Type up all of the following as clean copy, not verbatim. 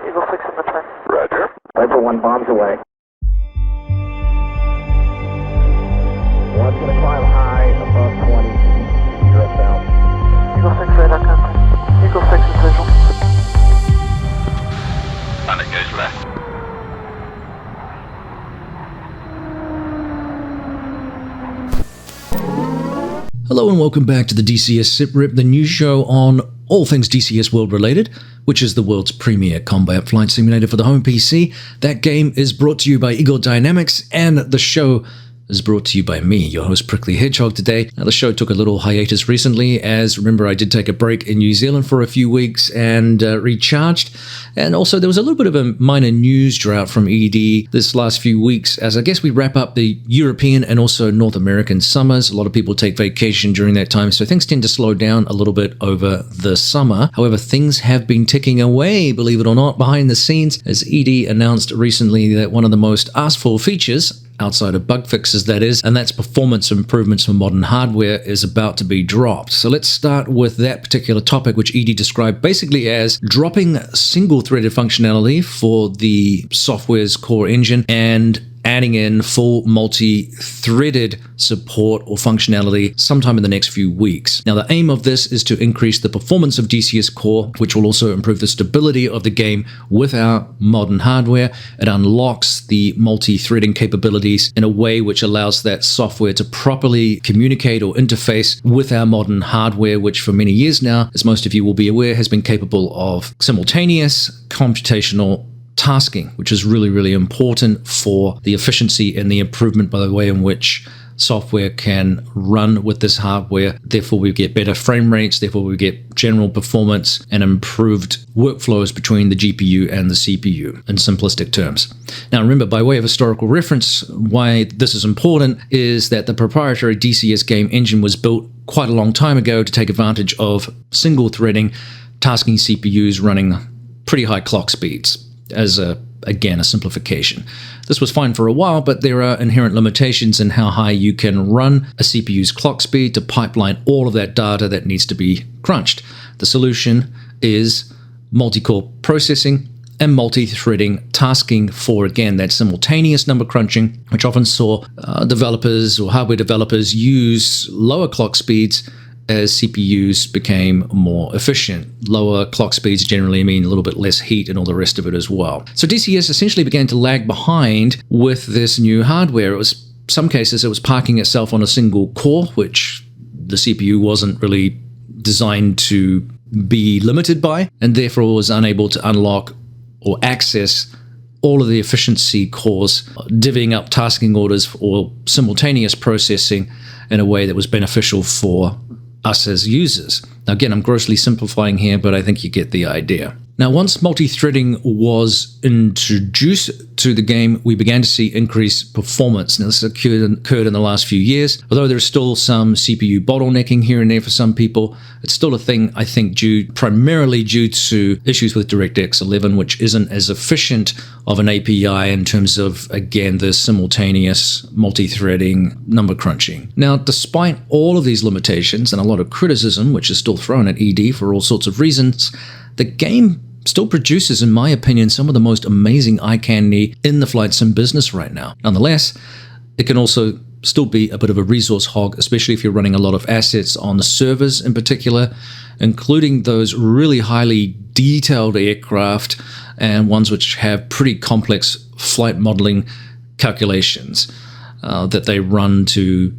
Eagle 6 in the track. Roger. Viper 1 bombs away. 1's going to climb high above 20. You're south. Eagle 6 radar contact. Eagle 6 is visual. And it goes left. Hello and welcome back to the DCS SITREP, the news show on all things DCS World related, which is the world's premier combat flight simulator for the home PC. That game is brought to you by Eagle Dynamics, and the show is brought to you by me, your host Prickly Hedgehog today. Now the show took a little hiatus recently, as remember I did take a break in New Zealand for a few weeks and recharged. And also there was a little bit of a minor news drought from ED this last few weeks, as I guess we wrap up the European and also North American summers. A lot of people take vacation during that time, so things tend to slow down a little bit over the summer. However, things have been ticking away, believe it or not, behind the scenes, as ED announced recently that one of the most asked for features, outside of bug fixes that is, and that's performance improvements for modern hardware, is about to be dropped. So let's start with that particular topic, which ED described basically as dropping single-threaded functionality for the software's core engine and adding in full multi-threaded support or functionality sometime in the next few weeks. Now, the aim of this is to increase the performance of DCS Core, which will also improve the stability of the game with our modern hardware. It unlocks the multi-threading capabilities in a way which allows that software to properly communicate or interface with our modern hardware, which for many years now, as most of you will be aware, has been capable of simultaneous computational tasking, which is really, really important for the efficiency and the improvement by the way in which software can run with this hardware. Therefore, we get better frame rates, therefore we get general performance and improved workflows between the GPU and the CPU in simplistic terms. Now remember, by way of historical reference, why this is important is that the proprietary DCS game engine was built quite a long time ago to take advantage of single-threading tasking CPUs running pretty high clock speeds, as again a simplification. This was fine for a while, but there are inherent limitations in how high you can run a CPU's clock speed to pipeline all of that data that needs to be crunched. The solution is multi-core processing and multi-threading tasking for, again, that simultaneous number crunching, which often saw developers or hardware developers use lower clock speeds as CPUs became more efficient. Lower clock speeds generally mean a little bit less heat and all the rest of it as well. So DCS essentially began to lag behind with this new hardware. It was, some cases, it was parking itself on a single core, which the CPU wasn't really designed to be limited by, and therefore was unable to unlock or access all of the efficiency cores, divvying up tasking orders or simultaneous processing in a way that was beneficial for us as users. Now again, I'm grossly simplifying here, but I think you get the idea. Now, once multi-threading was introduced to the game, we began to see increased performance. Now, this occurred in the last few years. Although there's still some CPU bottlenecking here and there for some people, it's still a thing, I think, primarily due to issues with DirectX 11, which isn't as efficient of an API in terms of, again, the simultaneous multi-threading number crunching. Now, despite all of these limitations and a lot of criticism, which is still thrown at ED for all sorts of reasons, the game still produces, in my opinion, some of the most amazing eye candy in the flight sim business right now. Nonetheless, it can also still be a bit of a resource hog, especially if you're running a lot of assets on the servers in particular, including those really highly detailed aircraft and ones which have pretty complex flight modeling calculations that they run to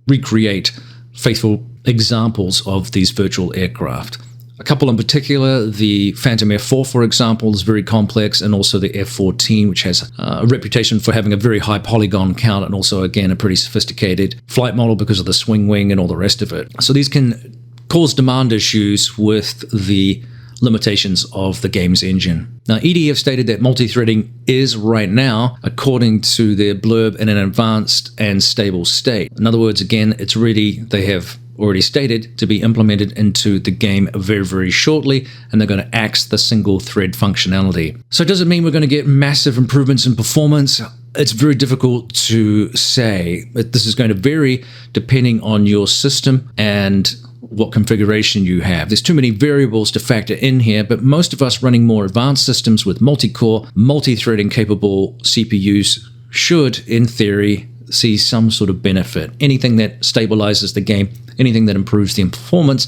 recreate faithful examples of these virtual aircraft. A couple in particular, the Phantom F4, for example, is very complex, and also the F-14, which has a reputation for having a very high polygon count and also, again, a pretty sophisticated flight model because of the swing wing and all the rest of it. So these can cause demand issues with the limitations of the game's engine. Now, EDF stated that multi-threading is right now, according to their blurb, in an advanced and stable state. In other words, again, it's really, they have already stated, to be implemented into the game very, very shortly, and they're going to axe the single thread functionality. So does it mean we're going to get massive improvements in performance? it's very difficult to say. This is going to vary depending on your system and what configuration you have. There's too many variables to factor in here, but most of us running more advanced systems with multi-core, multi-threading capable CPUs should, in theory, see some sort of benefit. Anything that stabilizes the game, anything that improves the performance,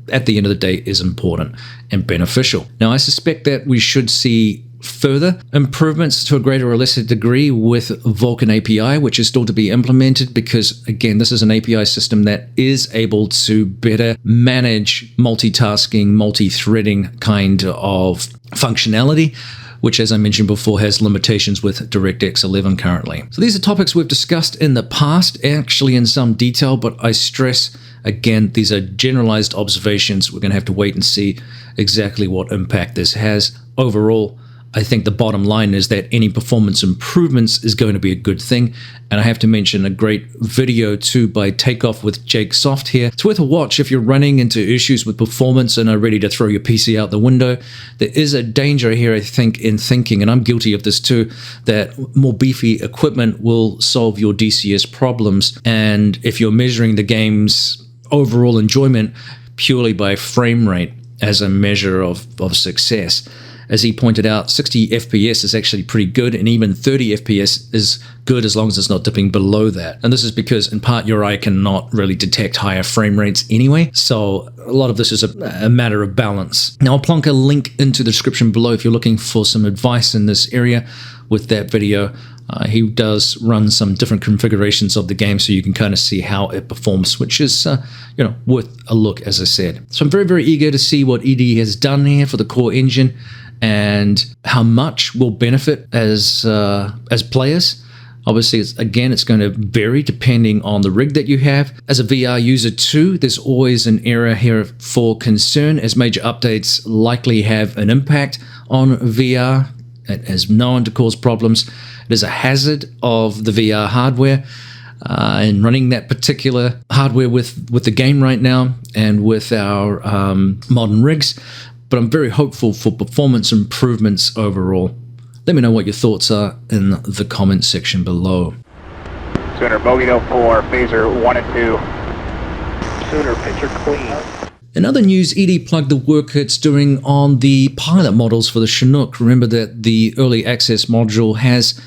at the end of the day is important and beneficial. Now, I suspect that we should see further improvements to a greater or lesser degree with Vulkan API, which is still to be implemented because, again, this is an API system that is able to better manage multitasking, multi-threading kind of functionality, which, as I mentioned before, has limitations with DirectX 11 currently. So these are topics we've discussed in the past, actually in some detail, but I stress, again, these are generalized observations. We're going to have to wait and see exactly what impact this has. Overall, I think the bottom line is that any performance improvements is going to be a good thing. And I have to mention a great video too by Takeoff with Jake Soft here. It's worth a watch if you're running into issues with performance and are ready to throw your PC out the window. There is a danger here, I think, in thinking, and I'm guilty of this too, that more beefy equipment will solve your DCS problems. And if you're measuring the game's overall enjoyment purely by frame rate as a measure of success, as he pointed out, 60 FPS is actually pretty good, and even 30 FPS is good as long as it's not dipping below that. And this is because, in part, your eye cannot really detect higher frame rates anyway, so a lot of this is a matter of balance. Now, I'll plonk a link into the description below if you're looking for some advice in this area with that video. He does run some different configurations of the game so you can kind of see how it performs, which is worth a look, as I said. So I'm very, very eager to see what ED has done here for the core engine and how much will benefit as players. Obviously, it's going to vary depending on the rig that you have. As a VR user too, there's always an area here for concern, as major updates likely have an impact on VR. It is known to cause problems. It is a hazard of the VR hardware and running that particular hardware with the game right now and with our modern rigs. But I'm very hopeful for performance improvements overall. Let me know what your thoughts are in the comment section below. Sooner bogey 04, phaser 1 and 2. Sooner picture clean. In other news, ED plugged the work it's doing on the pilot models for the Chinook. Remember that the early access module has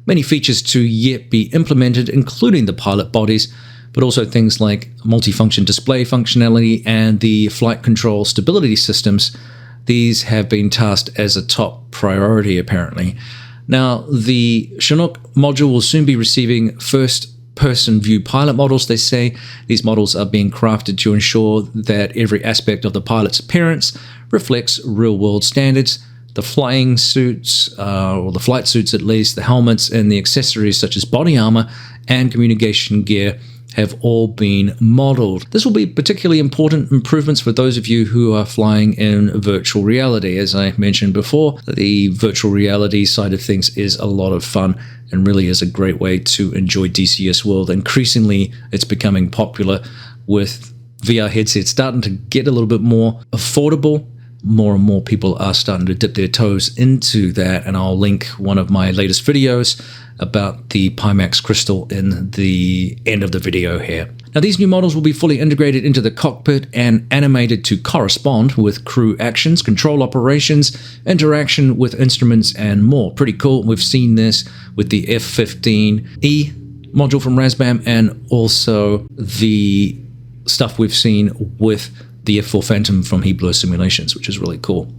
many features to yet be implemented, including the pilot bodies, but also things like multifunction display functionality and the flight control stability systems. These have been tasked as a top priority, apparently. Now, the Chinook module will soon be receiving first-person view pilot models, they say. These models are being crafted to ensure that every aspect of the pilot's appearance reflects real-world standards. The flying suits, or the flight suits at least, the helmets and the accessories such as body armor and communication gear have all been modeled. This will be particularly important improvements for those of you who are flying in virtual reality. As I mentioned before, the virtual reality side of things is a lot of fun and really is a great way to enjoy DCS World. Increasingly, it's becoming popular with VR headsets starting to get a little bit more affordable. More and more people are starting to dip their toes into that, and I'll link one of my latest videos about the Pimax Crystal in the end of the video here. Now, these new models will be fully integrated into the cockpit and animated to correspond with crew actions, control operations, interaction with instruments, and more. Pretty cool. We've seen this with the F-15E module from Razbam and also the stuff we've seen with the F4 Phantom from Hebler Simulations, which is really cool.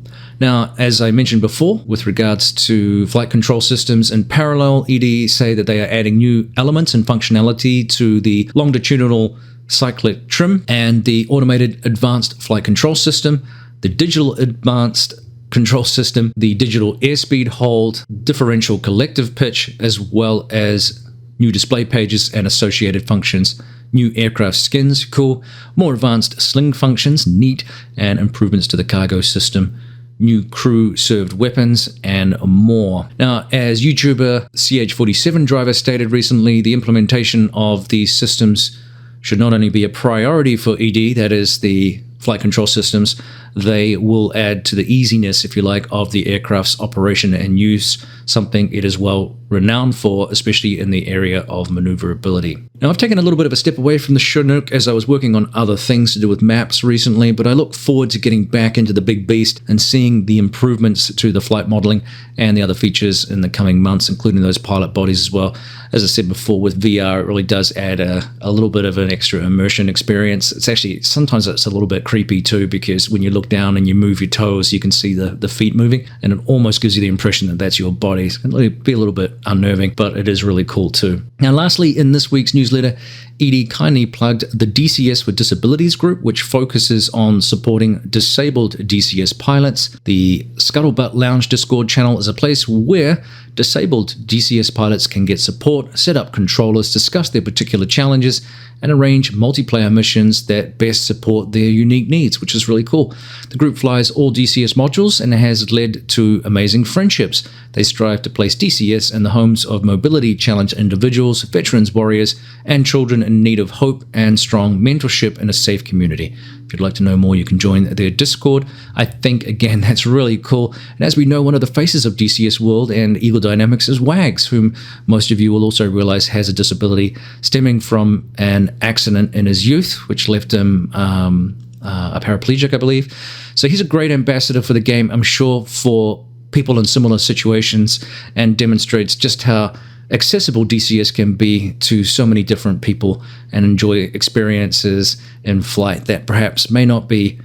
Now, as I mentioned before, with regards to flight control systems in parallel, ED say that they are adding new elements and functionality to the longitudinal cyclic trim and the automated advanced flight control system, the digital advanced control system, the digital airspeed hold, differential collective pitch, as well as new display pages and associated functions, new aircraft skins, cool, more advanced sling functions, neat, and improvements to the cargo system, new crew-served weapons, and more. Now, as YouTuber CH47 Driver stated recently, the implementation of these systems should not only be a priority for ED, that is the flight control systems, they will add to the easiness, if you like, of the aircraft's operation and use, something it is well renowned for, especially in the area of maneuverability. Now, I've taken a little bit of a step away from the Chinook as I was working on other things to do with maps recently, but I look forward to getting back into the big beast and seeing the improvements to the flight modeling and the other features in the coming months, including those pilot bodies as well. As I said before, with VR, it really does add a little bit of an extra immersion experience. It's actually, sometimes it's a little bit creepy too, because when you look down and you move your toes, you can see the feet moving, and it almost gives you the impression that that's your body. It can be a little bit unnerving, but it is really cool too. Now, lastly, in this week's newsletter, Edie kindly plugged the DCS for Disabilities group, which focuses on supporting disabled DCS pilots. The Scuttlebutt Lounge Discord channel is a place where disabled DCS pilots can get support, set up controllers, discuss their particular challenges, and arrange multiplayer missions that best support their unique needs, which is really cool. The group flies all DCS modules and has led to amazing friendships. They strive to place DCS in the homes of mobility challenged individuals, veterans, warriors, and children in need of hope and strong mentorship in a safe community. If you'd like to know more, you can join their Discord. I think, again, that's really cool. And as we know, one of the faces of DCS World and Eagle Dynamics is Wags, whom most of you will also realize has a disability stemming from an accident in his youth, which left him a paraplegic, I believe. So he's a great ambassador for the game, I'm sure, for people in similar situations, and demonstrates just how accessible DCS can be to so many different people and enjoy experiences in flight that perhaps may not be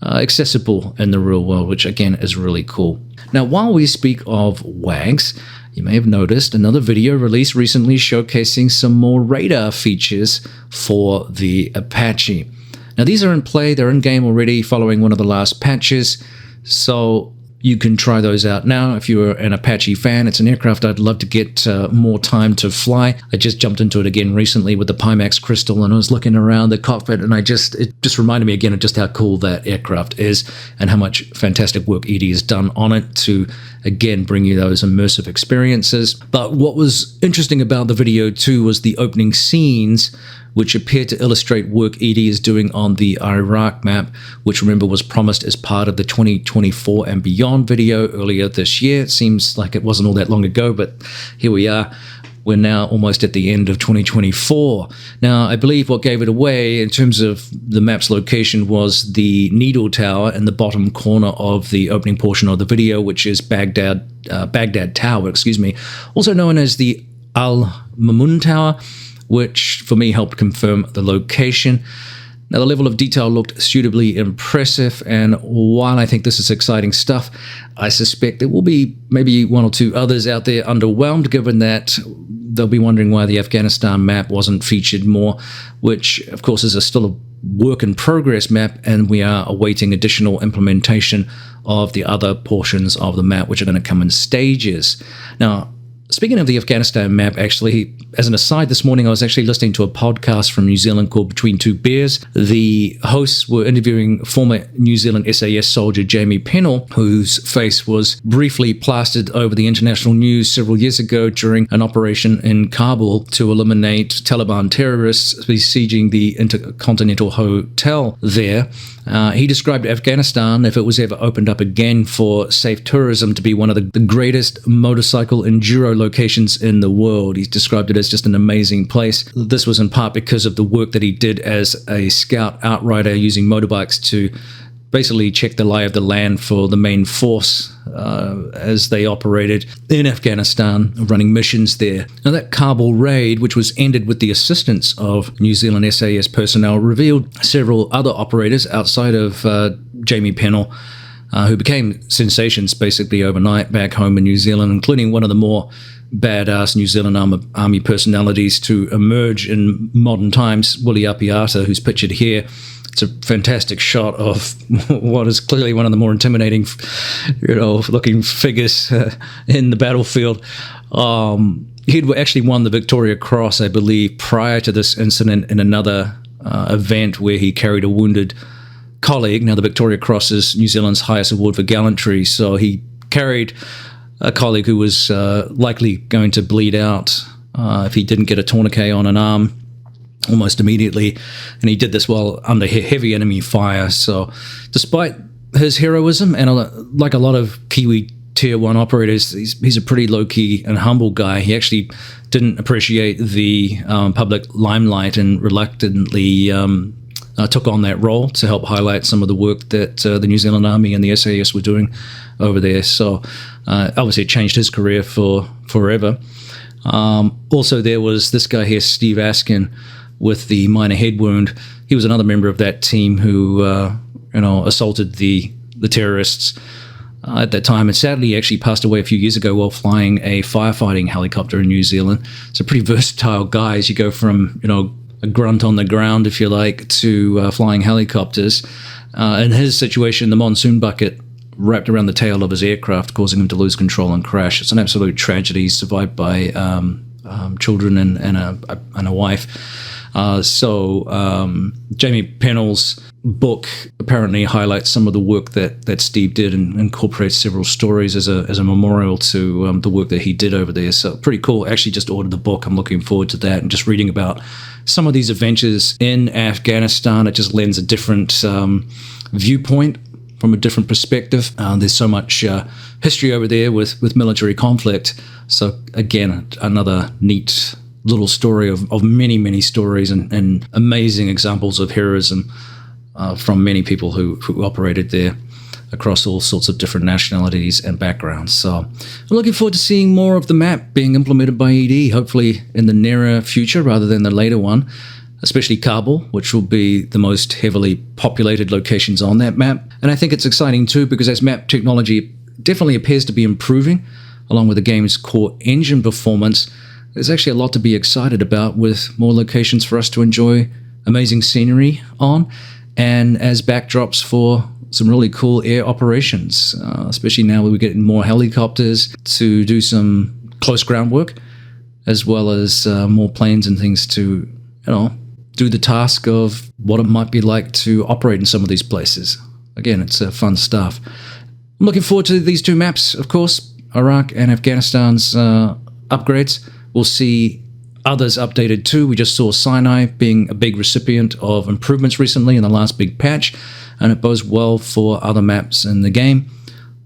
accessible in the real world, which again is really cool. Now, while we speak of Wags, you may have noticed another video released recently showcasing some more radar features for the Apache. Now, these are in play, they're in game already following one of the last patches, so you can try those out now if you're an Apache fan. It's an aircraft I'd love to get more time to fly. I just jumped into it again recently with the Pimax Crystal, and I was looking around the cockpit, and it just reminded me again of just how cool that aircraft is and how much fantastic work Edie has done on it to, again, bring you those immersive experiences. But what was interesting about the video too was the opening scenes, which appear to illustrate work Edie is doing on the Iraq map, which, remember, was promised as part of the 2024 and beyond video earlier this year. It seems like it wasn't all that long ago, but here we are. We're now almost at the end of 2024. Now, I believe what gave it away in terms of the map's location was the Needle Tower in the bottom corner of the opening portion of the video, which is Baghdad Tower, also known as the Al Mamun Tower, which for me helped confirm the location. Now, the level of detail looked suitably impressive, and while I think this is exciting stuff, I suspect there will be maybe one or two others out there underwhelmed, given that they'll be wondering why the Afghanistan map wasn't featured more, which of course is still a work in progress map, and we are awaiting additional implementation of the other portions of the map, which are going to come in stages. Now, speaking of the Afghanistan map, actually, as an aside, this morning I was actually listening to a podcast from New Zealand called Between Two Bears. The hosts were interviewing former New Zealand SAS soldier Jamie Pennell, whose face was briefly plastered over the international news several years ago during an operation in Kabul to eliminate Taliban terrorists besieging the Intercontinental Hotel there. He described Afghanistan, if it was ever opened up again for safe tourism, to be one of the greatest motorcycle enduro locations in the world. He described it as just an amazing place. This was in part because of the work that he did as a scout outrider using motorbikes to basically check the lie of the land for the main force as they operated in Afghanistan, running missions there. Now, that Kabul raid, which was ended with the assistance of New Zealand SAS personnel, revealed several other operators outside of Jamie Pennell who became sensations basically overnight back home in New Zealand, including one of the more badass New Zealand Army personalities to emerge in modern times, Willie Apiata, who's pictured here. It's a fantastic shot of what is clearly one of the more intimidating, looking figures in the battlefield. He'd actually won the Victoria Cross, I believe, prior to this incident in another event where he carried a wounded colleague. Now, the Victoria Cross is New Zealand's highest award for gallantry, so he carried a colleague who was likely going to bleed out if he didn't get a tourniquet on an arm almost immediately, and he did this while under heavy enemy fire. So despite his heroism, and like a lot of Kiwi Tier 1 operators, he's a pretty low-key and humble guy. He actually didn't appreciate the public limelight and reluctantly took on that role to help highlight some of the work that the New Zealand Army and the SAS were doing over there. So obviously it changed his career forever. Also, there was this guy here, Steve Askin, with the minor head wound. He was another member of that team who assaulted the terrorists at that time, and sadly he actually passed away a few years ago while flying a firefighting helicopter in New Zealand. So pretty versatile guys. You go from a grunt on the ground, if you like, to flying helicopters. In his situation, the monsoon bucket wrapped around the tail of his aircraft, causing him to lose control and crash. It's an absolute tragedy. He's survived by children and a wife. Jamie Pennell's book apparently highlights some of the work that Steve did and incorporates several stories as a memorial to the work that he did over there. So pretty cool. Actually just ordered the book. I'm looking forward to that, and just reading about some of these adventures in Afghanistan. It just lends a different viewpoint from a different perspective. There's so much history over there with military conflict. So again, another neat little story of many, many stories and amazing examples of heroism from many people who operated there across all sorts of different nationalities and backgrounds. So I'm looking forward to seeing more of the map being implemented by ED, hopefully in the nearer future rather than the later one, especially Kabul, which will be the most heavily populated locations on that map. And I think it's exciting too, because as map technology definitely appears to be improving, along with the game's core engine performance, there's actually a lot to be excited about, with more locations for us to enjoy amazing scenery on, and as backdrops for some really cool air operations, especially now that we're getting more helicopters to do some close ground work, as well as more planes and things to, do the task of what it might be like to operate in some of these places. Again, it's fun stuff. I'm looking forward to these two maps, of course, Iraq and Afghanistan's upgrades. We'll see others updated too. We just saw Sinai being a big recipient of improvements recently in the last big patch, and it bodes well for other maps in the game.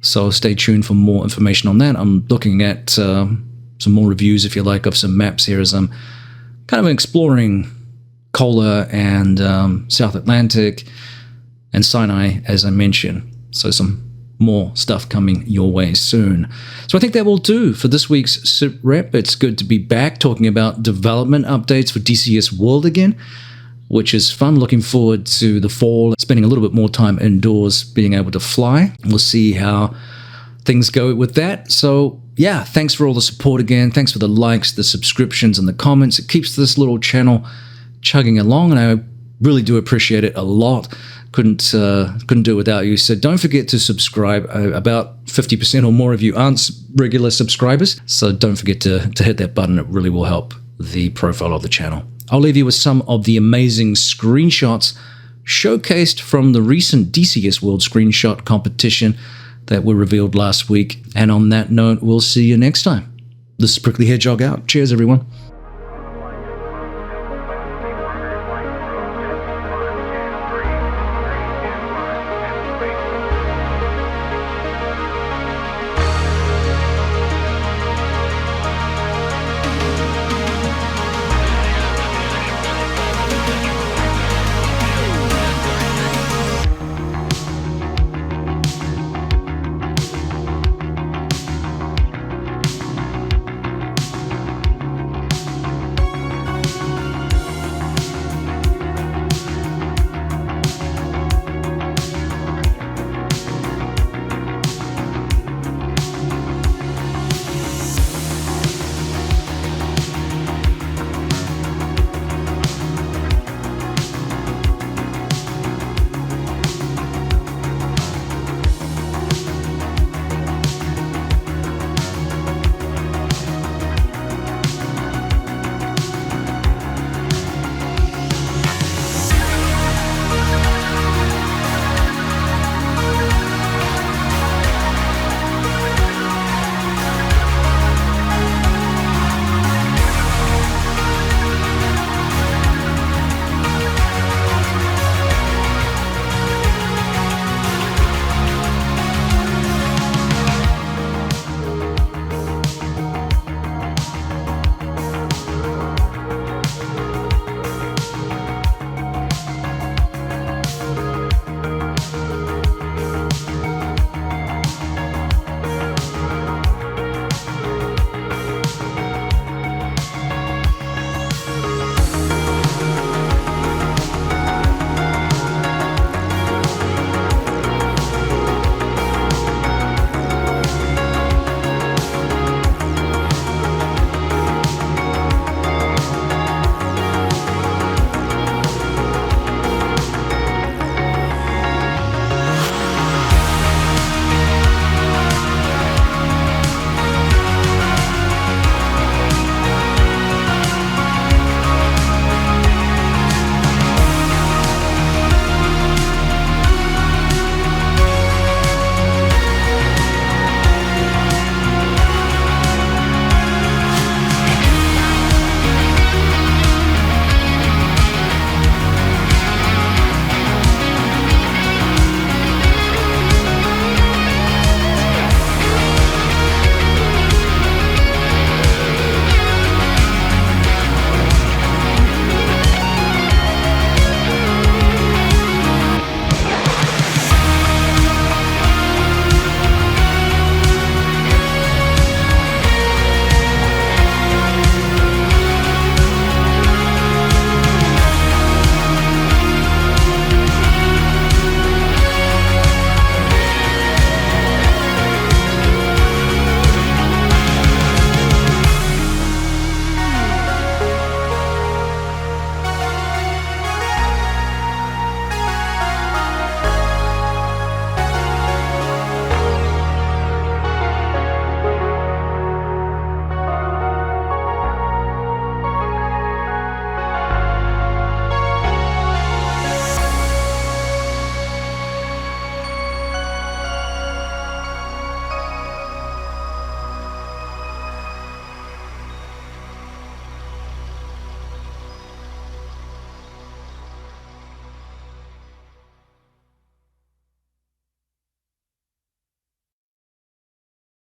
So stay tuned for more information on that. I'm looking at some more reviews, if you like, of some maps here as I'm kind of exploring Kola and South Atlantic and Sinai, as I mentioned. So some more stuff coming your way soon. So I think that will do for this week's SITREP. It's good to be back talking about development updates for DCS World again, which is fun. Looking forward to the fall, spending a little bit more time indoors, being able to fly. We'll see how things go with that. So yeah, thanks for all the support again. Thanks for the likes, the subscriptions, and the comments. It keeps this little channel chugging along, and I really do appreciate it a lot. Couldn't do it without you. So don't forget to subscribe. About 50% or more of you aren't regular subscribers, so don't forget to hit that button. It really will help the profile of the channel. I'll leave you with some of the amazing screenshots showcased from the recent DCS World screenshot competition that were revealed last week. And on that note, we'll see you next time. This is Prickly Hedgehog out. Cheers, everyone.